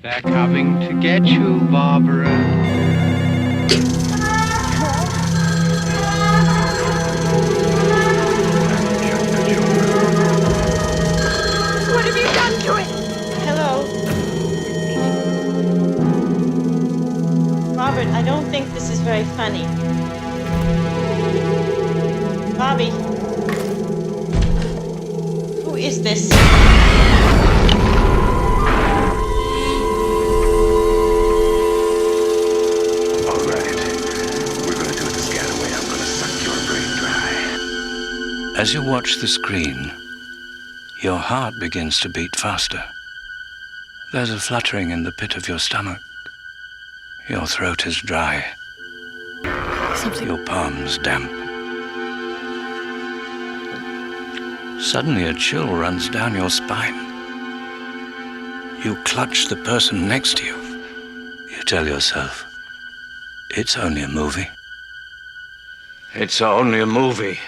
They're coming to get you, Barbara. What have you done to it? Hello. Robert, I don't think this is very funny. Bobby. Who is this? As you watch the screen, your heart begins to beat faster. There's a fluttering in the pit of your stomach. Your throat is dry. Your palms damp. Suddenly a chill runs down your spine. You clutch the person next to you. You tell yourself, it's only a movie. It's only a movie.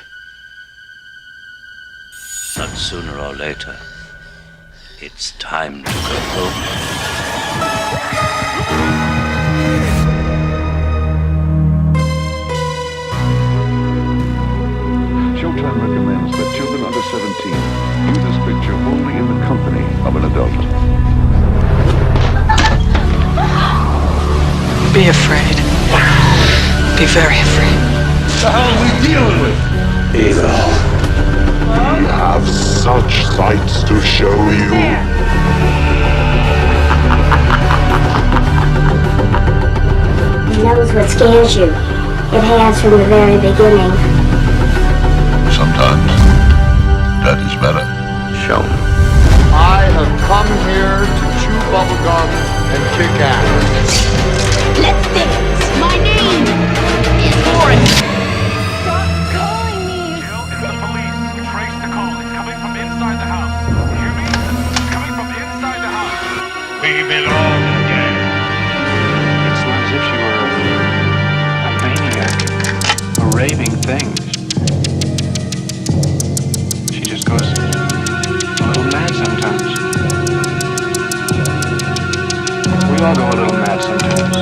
But sooner or later, it's time to go home. Showtime recommends that children under 17 view this picture only in the company of an adult. Be afraid. Be very afraid. What the hell are we dealing with? Evil. We have such sights to show you. He knows what scares you. It has from the very beginning. Sometimes that is better. Show me. I have come here to chew bubblegum and kick ass. Let's dance. My name is Boris. Stop calling me. Jill, it's the police. Trace the call. It's coming from inside the house. You hear me? It's coming from inside the house. We belong there. It's not as if she were a maniac, a raving thing. She just goes a little mad sometimes. We all go a little mad sometimes.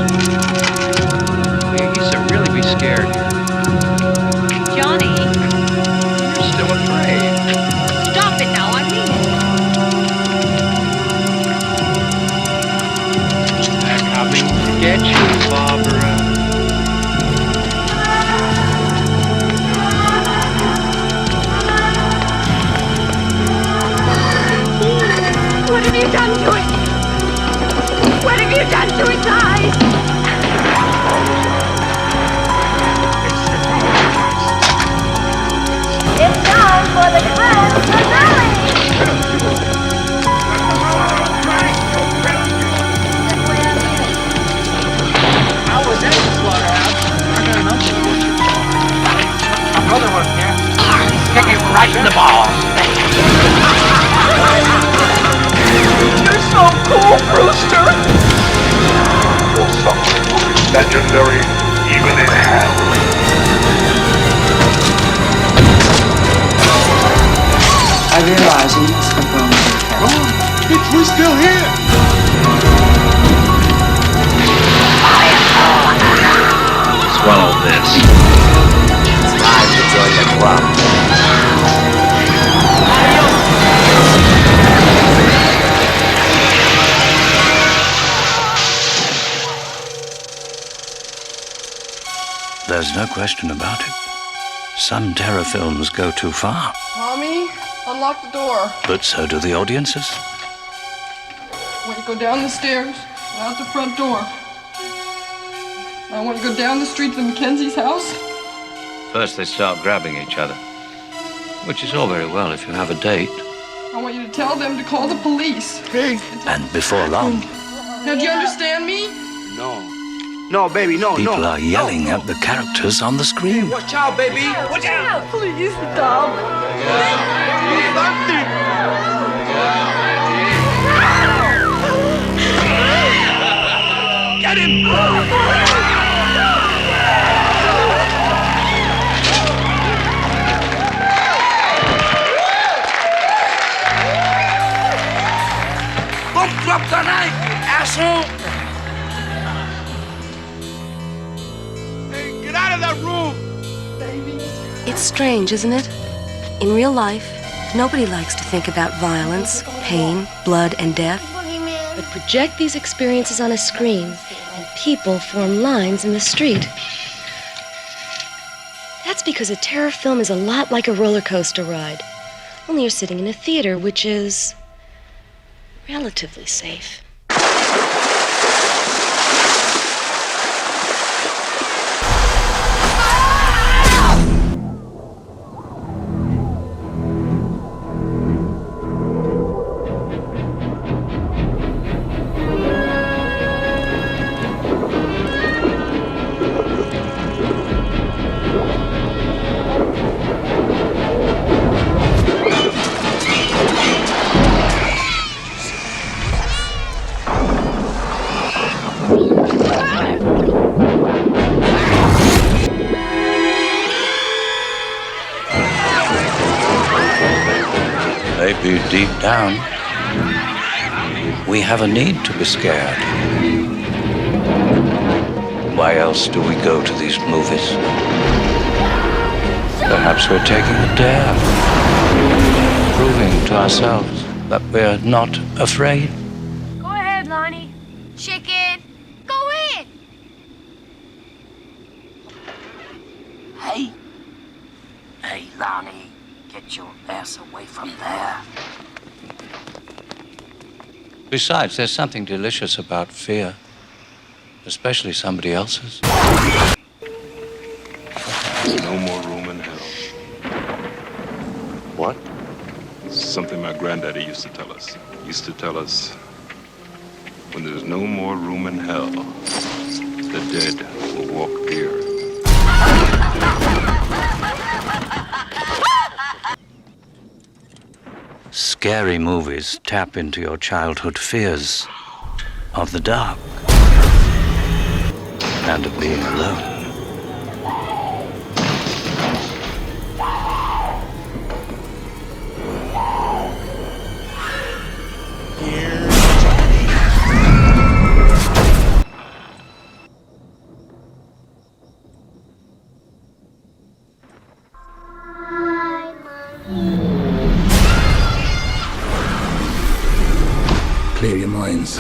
We used to really be scared. Johnny. You're still afraid. Stop it now. I mean it. They're coming to get you, Barbara. What have you done to it? What have you done to its eyes? It's time for the grand finale! I was at the slaughterhouse. I got an uncle working. My brother worked there. Kick him right in the balls. You're so cool, Brewster! Something will be legendary even in hell. I realize you must have grown up. Bitch, we're still here. Swallow this. It's time to join the club. There's no question about it. Some terror films go too far, Tommy, unlock the door. but so do the audiences. I want you to go down the stairs and out the front door. I want you to go down the street to the Mackenzie's house. First they start grabbing each other, which is all very well if you have a date. I want you to tell them to call the police. Hey. And before long, Now, do you understand me? No. No, baby, no, people no. are yelling at the characters on the screen. Watch out, baby. Watch out. Please stop. Get him! Don't drop the knife, you asshole! Hey, get out of that room! It's strange, isn't it? In real life, nobody likes to think about violence, pain, blood, and death. But project these experiences on a screen, and people form lines in the street. That's because a terror film is a lot like a roller coaster ride. Only you're sitting in a theater, which is relatively safe. Maybe deep down, we have a need to be scared. Why else do we go to these movies? Perhaps we're taking a dare, proving to ourselves that we're not afraid. Go ahead, Lonnie. Chicken. Go in. Hey. Hey, Lonnie. Get your ass away from there. Besides, there's something delicious about fear, especially somebody else's. There's no more room in hell. What? Something my granddaddy used to tell us. He used to tell us, when there's no more room in hell, the dead will walk here. Scary movies tap into your childhood fears of the dark and of being alone. Clear your minds.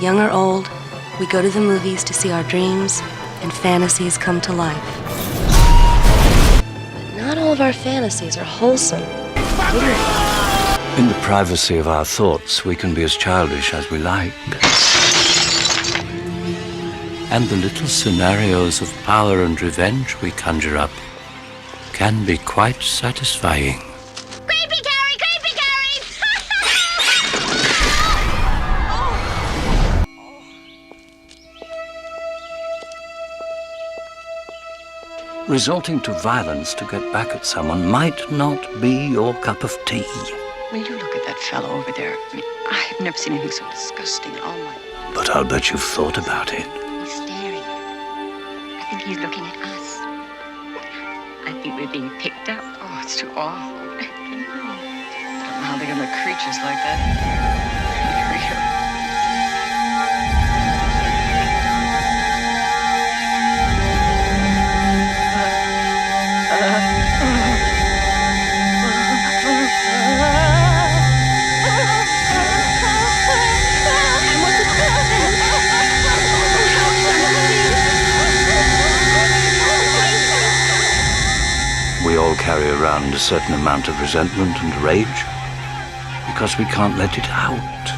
Young or old, we go to the movies to see our dreams and fantasies come to life. But not all of our fantasies are wholesome. In the privacy of our thoughts, we can be as childish as we like. And the little scenarios of power and revenge we conjure up can be quite satisfying. Creepy Carrie! Creepy Carrie! Resorting to violence to get back at someone might not be your cup of tea. Will you look at that fellow over there? I mean, I have never seen anything so disgusting in all my... But I'll bet you've thought about it. He's staring. I think he's looking at us. I think we're being picked up. Oh, it's too awful. I don't know how they're gonna look creatures like that. We all carry around a certain amount of resentment and rage because we can't let it out.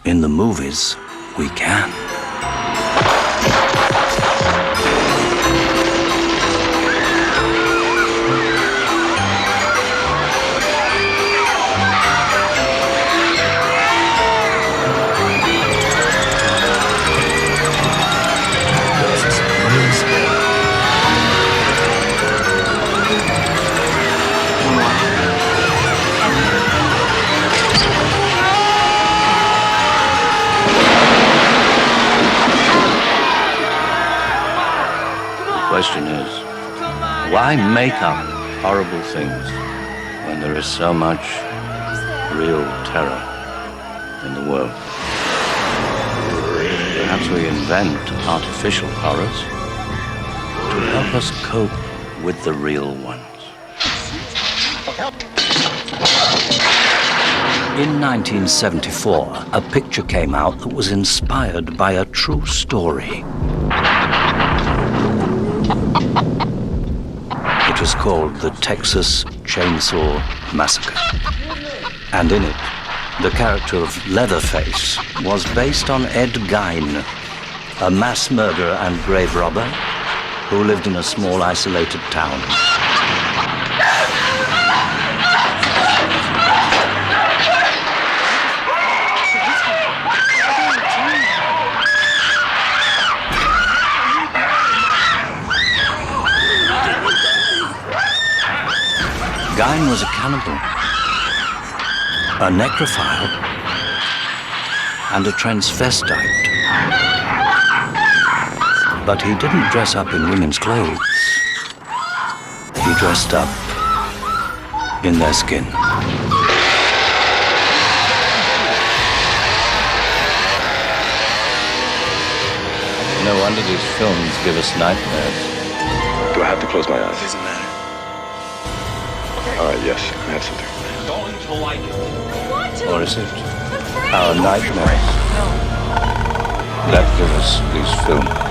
In the movies, we can. question is, why make up horrible things when there is so much real terror in the world? Perhaps we invent artificial horrors to help us cope with the real ones. In 1974, a picture came out that was inspired by a true story. It was called the Texas Chainsaw Massacre. And in it, the character of Leatherface was based on Ed Gein, a mass murderer and grave robber who lived in a small isolated town. Gein was a cannibal, a necrophile, and a transvestite. But he didn't dress up in women's clothes. He dressed up in their skin. No wonder these films give us nightmares. Do I have to close my eyes? Doesn't matter. Yes, I have something. Going to like it. Or is it our nightmares that give us these films?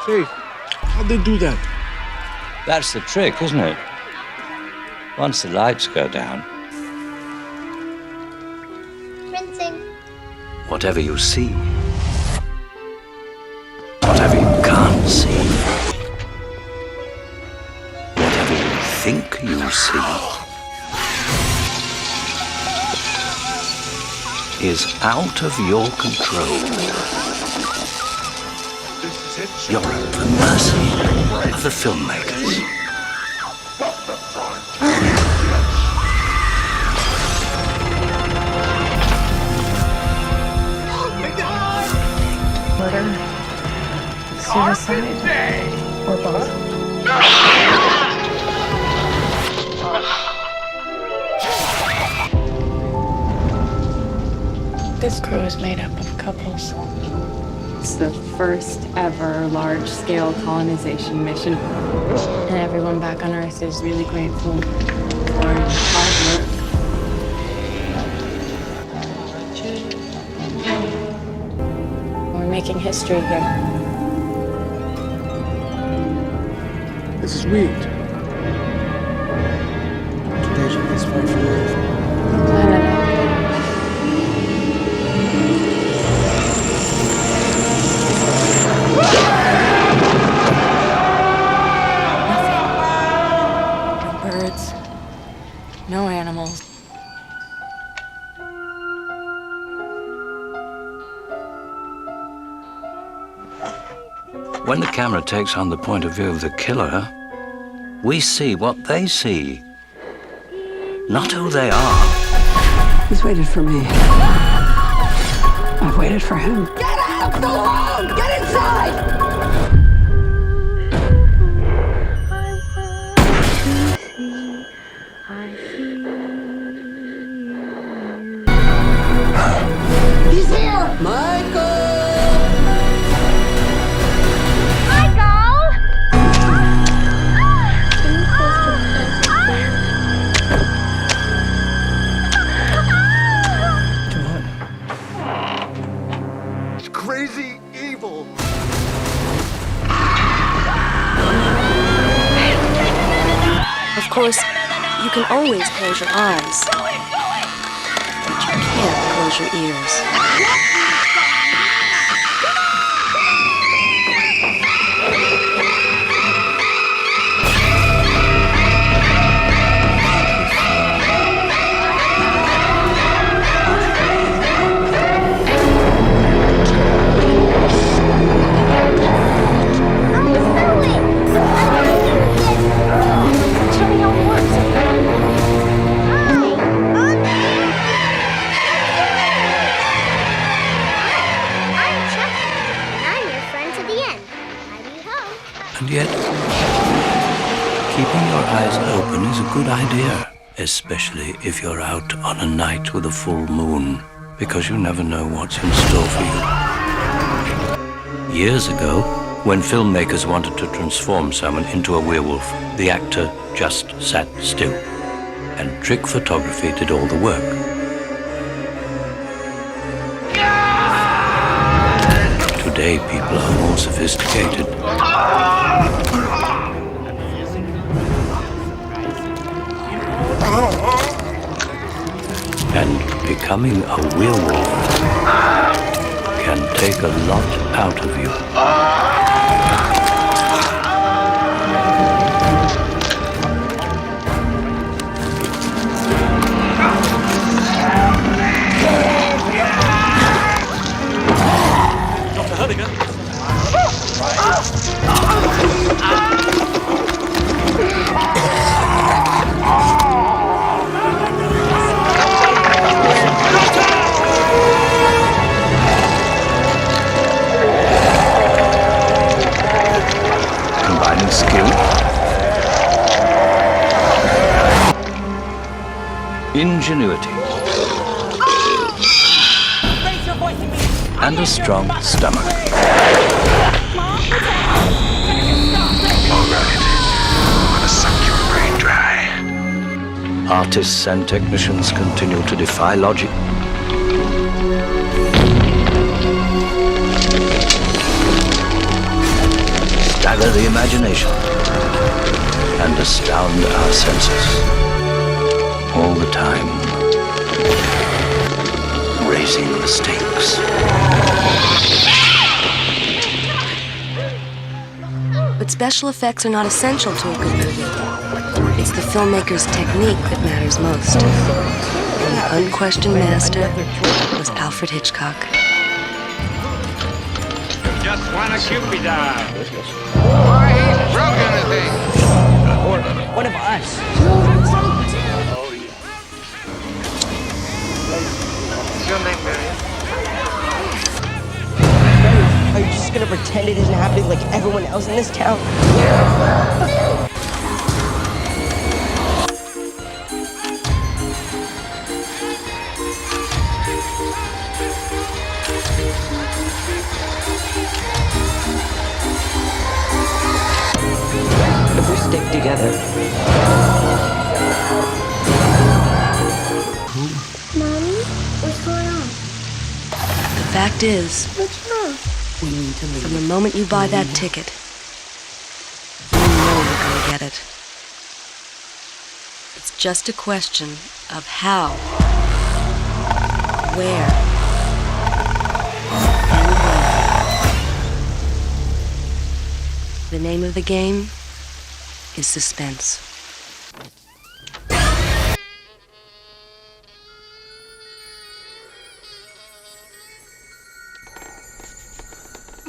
Hey, how'd they do that? That's the trick, isn't it? Once the lights go down, Rinsing. whatever you see, whatever you can't see, whatever you think you see, is out of your control. You're at the mercy of the filmmakers. Murder, suicide, or both. This crew is made up of couples. It's the first ever large-scale colonization mission. And everyone back on Earth is really grateful for hard work. We're making history here. This is weird. Today's your best friend for life. No animals. When the camera takes on the point of view of the killer, We see what they see, not who they are. He's waited for me. I've waited for him. Get out! Go home! Get inside! He's here! Michael! Crazy evil. Of course, you can always close your eyes, but you can't close your ears. And yet, keeping your eyes open is a good idea, especially if you're out on a night with a full moon, because you never know what's in store for you. Years ago, when filmmakers wanted to transform someone into a werewolf, the actor just sat still, and trick photography did all the work. Today, people are more sophisticated. And becoming a werewolf can take a lot out of you. Combining skill, ingenuity, and a strong stomach. All right. I'm gonna suck your brain dry. Artists and technicians continue to defy logic. Stagger the imagination and astound our senses. All the time, raising the stakes. But special effects are not essential to a good movie. It's the filmmaker's technique that matters most. And the unquestioned master was Alfred Hitchcock. Just wanna Cupid die. Why, he's drunk anything. Or one of us. What's your name, Marion? Are you just gonna pretend it isn't happening like everyone else in this town? If we stick together. Mommy, what's going on? The fact is, What's wrong? We need to leave. from the moment you buy that ticket, you know you're gonna get it. It's just a question of how, where, and when. The name of the game is suspense.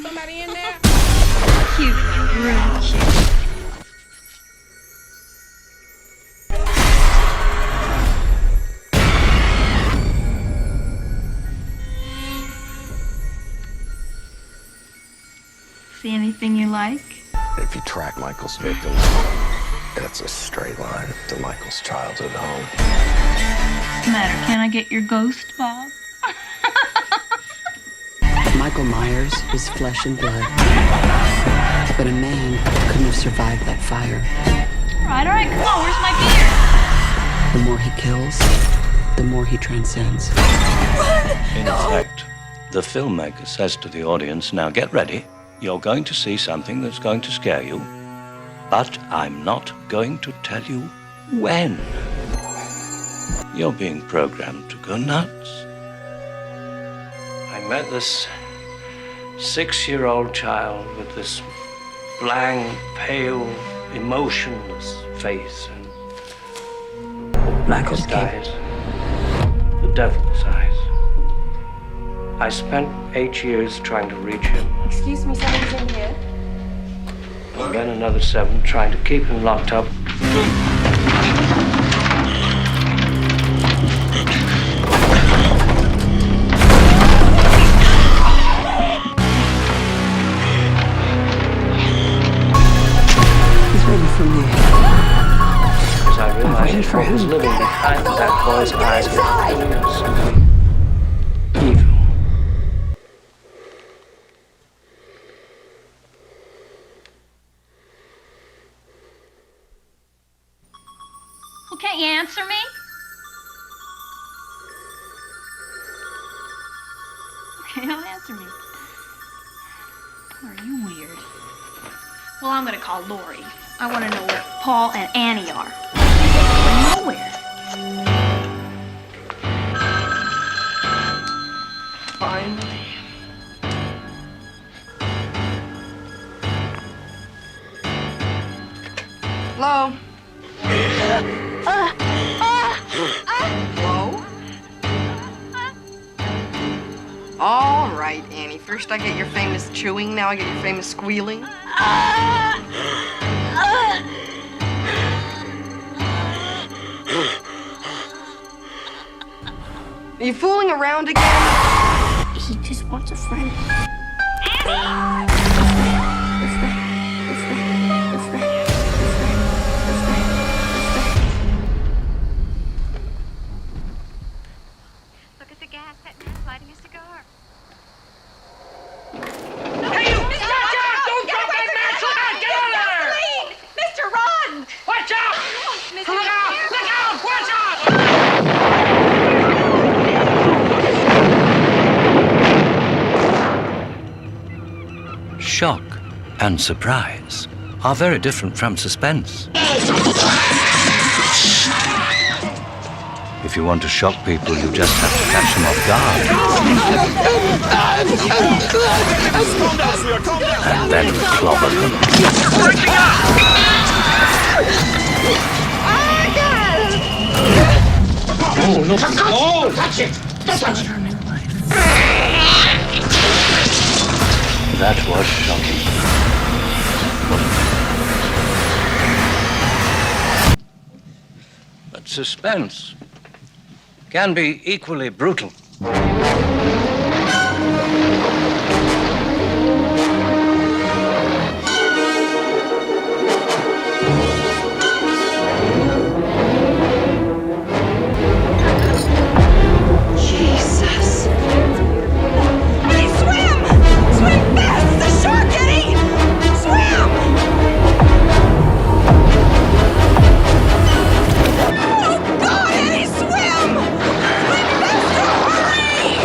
Somebody in there? Cute, really cute. See anything you like? If you track Michael's victims, that's a straight line to Michael's childhood home. What's the matter? Can I get your ghost, Bob? Michael Myers is flesh and blood. But a man couldn't have survived that fire. All right, come on, where's my beer? The more he kills, the more he transcends. In fact, the filmmaker says to the audience, now get ready. You're going to see something that's going to scare you, but I'm not going to tell you when. You're being programmed to go nuts. I met this 6-year-old child with this blank, pale, emotionless face and blackest eyes, the devil's eyes. I spent 8 years trying to reach him. Excuse me, someone's in here. And then another 7 trying to keep him locked up. He's waiting for me. As I realized what was living behind that boy's eyes was something evil. Well, can't you answer me? Okay, don't answer me. Are you weird? Well, I'm gonna call Lori. I want to know where Paul and Annie are. They're nowhere. Finally. Hello? Hello? All right, Annie. First I get your famous chewing, now I get your famous squealing. Are you fooling around again? He just wants a friend. Look at the gas. That man's lighting a cigar. Hey, you! Watch out! Don't drop that match! Look out! Get out of there! Mr. Run! Watch out! Mr. Look out! Look out! Watch out! Shock and surprise are very different from suspense. If you want to shock people, you just have to catch them off guard. And then clobber them. Oh, no! Oh, touch it! Touch it! That was shocking. But suspense can be equally brutal. Jesus! Eddie, swim! Swim fast! It's a shark, Eddie! Swim! Oh, God, Eddie, swim! Swim faster! Hurry!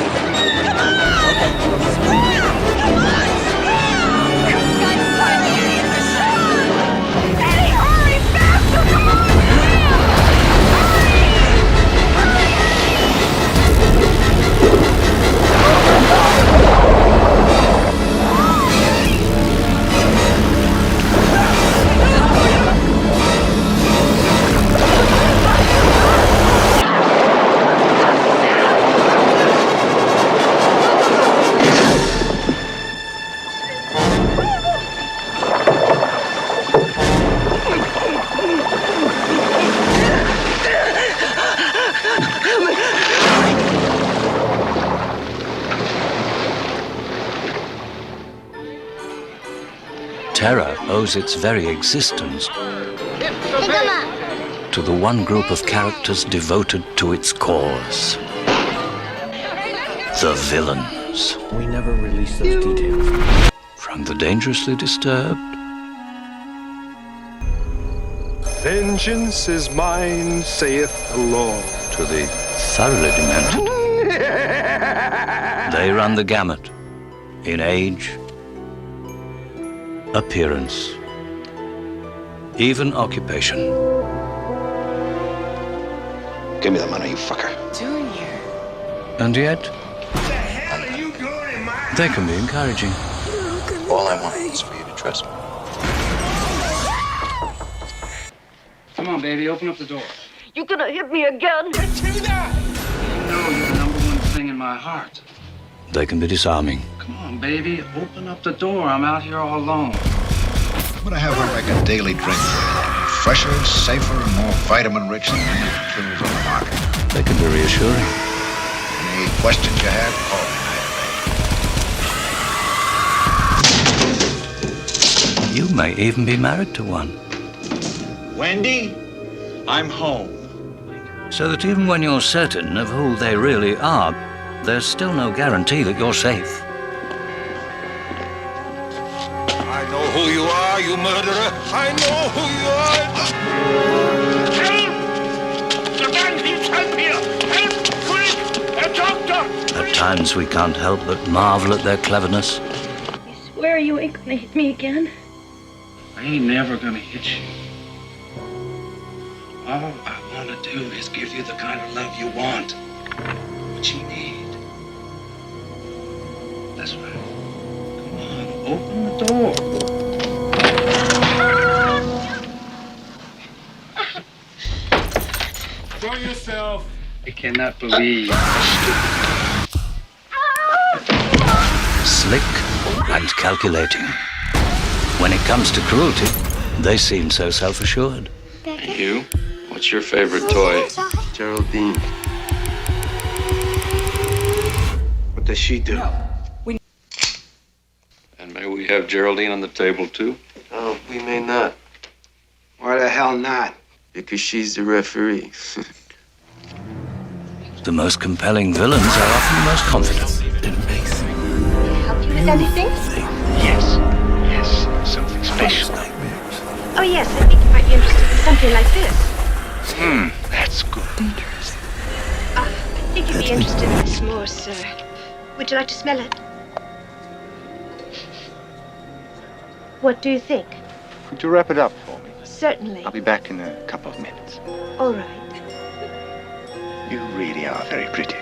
terror owes its very existence to the one group of characters devoted to its cause. The villains. We never release those details. From the dangerously disturbed Vengeance is mine, saith the Lord. to the thoroughly demented. They run the gamut in age, appearance, even occupation. Give me the money, you fucker. Junior. And yet, they can be encouraging. All I want is for you to trust me. Come on, baby, open up the door. You gonna hit me again? You know you're the number one thing in my heart. They can be disarming. Come on, baby, open up the door. I'm out here all alone. I'm gonna have her make a daily drink for you. Fresher, safer, and more vitamin-rich than any pills on the market. They can be reassuring. Any questions you have, call me. You may even be married to one. Wendy, I'm home. So that even when you're certain of who they really are, there's still no guarantee that you're safe. I know who you are, you murderer. I know who you are. Help! The man needs help here. Help! Quick! A doctor! At times we can't help but marvel at their cleverness. Swear you ain't gonna hit me again. I ain't never gonna hit you. All I want to do is give you the kind of love you want, what you need. That's right. Come on, open the door. Show yourself. I cannot believe. Slick and calculating. When it comes to cruelty, they seem so self-assured. And you? What's your favorite toy? Geraldine. What does she do? And may we have Geraldine on the table, too? Oh, we may not. Why the hell not? Because she's the referee. The most compelling villains are often the most confident. Help you with anything? Yes. Yes. Something special. Oh, yes, I think you might be interested in something like this. That's good. I think you'd be interested in this more, sir. Would you like to smell it? What do you think? Could you wrap it up for me? Certainly. I'll be back in a couple of minutes. All right. You really are very pretty.